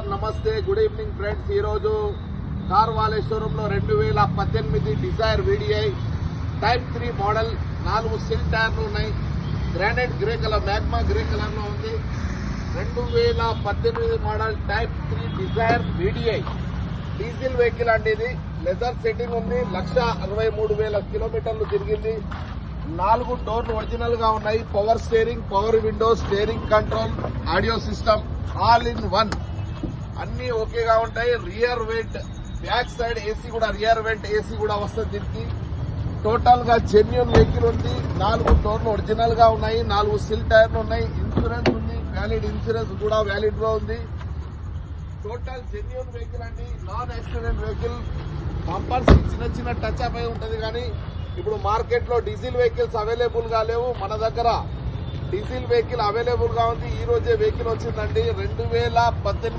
నమస్తే, good evening friends. ఈరోజు car వాలే షోరూంలో 2018 డిజైర్ VDI టైప్ 3 మోడల్ 4 సిల్ టైర్లు ఉన్నాయి. Granite grey colour, magma grey colour లో ఉంది. 2018 model type 3 Dzire VDI diesel vehicle అండి. ఇది లెదర్ సెట్టింగ్ ఉంది. 1,63,000 కిలోమీటర్లు తిరిగింది. 4 డోర్లు ఒరిజినల్ గా ఉన్నాయి. Power steering, power window, steering control, audio system all in one అన్ని ఓకేగా ఉంటాయి. Rear vent, back side AC కూడా, రియర్ వెంట్ ఏసీ కూడా వస్తుంది దీనికి. టోటల్ గా జెన్యూన్ వెహికల్ ఉంది. 4 డోర్లు ఒరిజినల్ గా ఉన్నాయి. 4 సిల్ టైర్లు ఉన్నాయి. ఇన్సూరెన్స్ ఉంది, వ్యాలిడ్ ఇన్సూరెన్స్ కూడా వ్యాలిడ్ గా ఉంది. టోటల్ జెన్యూన్ వెహికల్ అండి, నాన్ యాక్సిడెంట్ వెహికల్. బంపర్స్ చిన్న చిన్న టచ్ అప్ అయి ఉంటది. కానీ ఇప్పుడు మార్కెట్ లో డీజిల్ వెహికల్స్ అవైలబుల్ గా లేవు. మన దగ్గర డీజిల్ వెహికల్ అవైలబుల్ గా ఉంది. ఈ రోజే వెహికల్ వచ్చిందండి. 2018